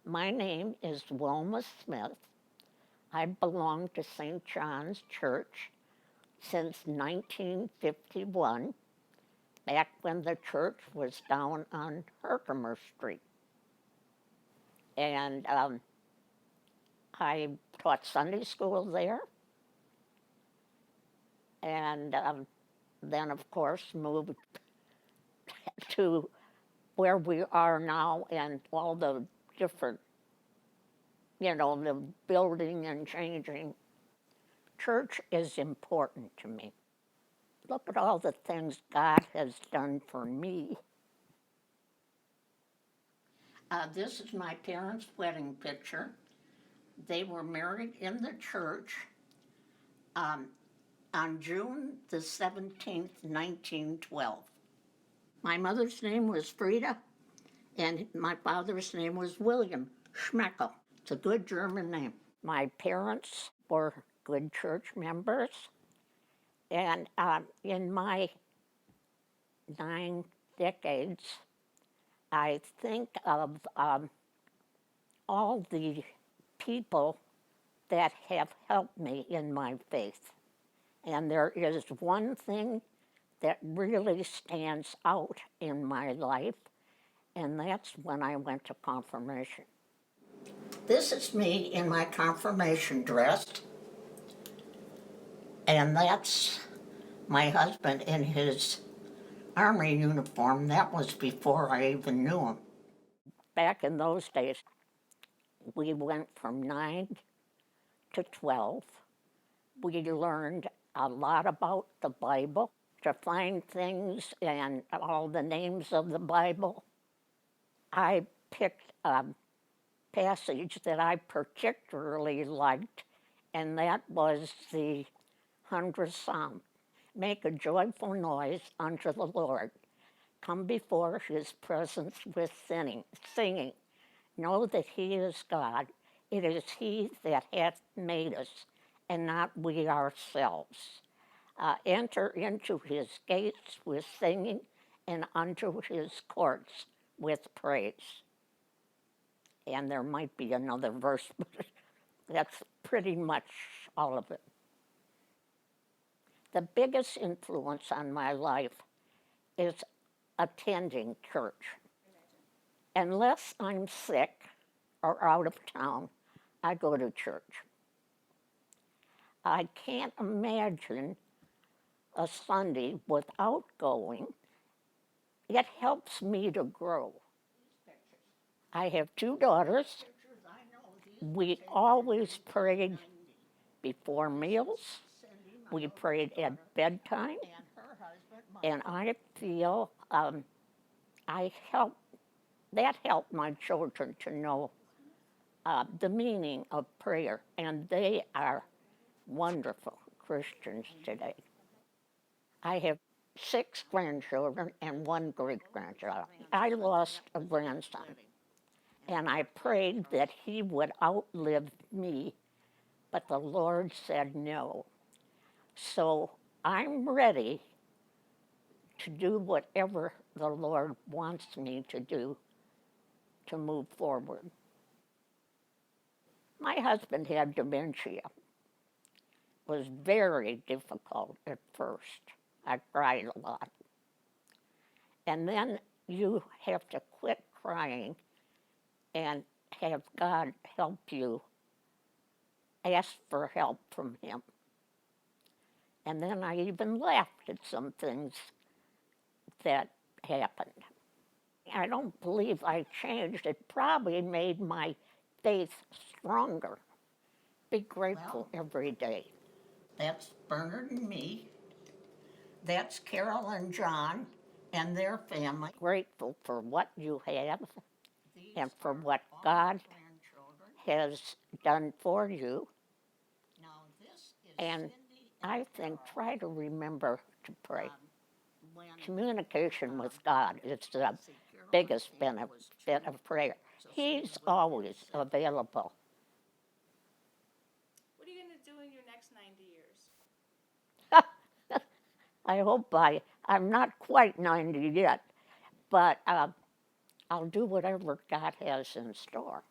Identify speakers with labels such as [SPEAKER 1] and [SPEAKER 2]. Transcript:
[SPEAKER 1] My name is Wilma Smith. I belong to St. John's Church since 1951, back when the church was down on Herkimer Street. And I taught Sunday school there, and then, of course, moved to where we are now and all the different, the building and changing. Church is important to me. Look at all the things God has done for me. This is my parents' wedding picture. They were married in the church on June the 17th, 1912. My mother's name was Frida, and my father's name was William Schmeckel. It's a good German name. My parents were good church members, and in my 9 decades, I think of all the people that have helped me in my faith. And there is one thing that really stands out in my life, and that's when I went to confirmation. This is me in my confirmation dress, and that's my husband in his Army uniform. That was before I even knew him. Back in those days, we went from 9 to 12. We learned a lot about the Bible, to find things and all the names of the Bible. I picked a passage that I particularly liked, and that was the 100th Psalm. Make a joyful noise unto the Lord. Come before his presence with singing. Know that he is God. It is he that hath made us, and not we ourselves. Enter into his gates with singing, and unto his courts with praise. And there might be another verse, but that's pretty much all of it. The biggest influence on my life is attending church. Unless I'm sick or out of town, I go to church. I can't imagine a Sunday without going. It helps me to grow. I have 2 daughters. We always prayed before meals. We prayed at bedtime. And I feel that helped my children to know the meaning of prayer. And they are wonderful Christians today. I have 6 grandchildren and 1 great-grandchild. I lost a grandson, and I prayed that he would outlive me, but the Lord said no. So I'm ready to do whatever the Lord wants me to do to move forward. My husband had dementia. It was very difficult at first. I cried a lot. And then you have to quit crying and have God help you, ask for help from him. And then I even laughed at some things that happened. I don't believe I changed. It probably made my faith stronger. Be grateful every day. That's Bernard and me. That's Carol and John and their family. Grateful for what you have and for what God has done for you. And I think try to remember to pray. Communication with God is the biggest benefit of prayer. He's always available.
[SPEAKER 2] What are you going to do in your next 90 years?
[SPEAKER 1] I hope I'm not quite 90 yet, but I'll do whatever God has in store.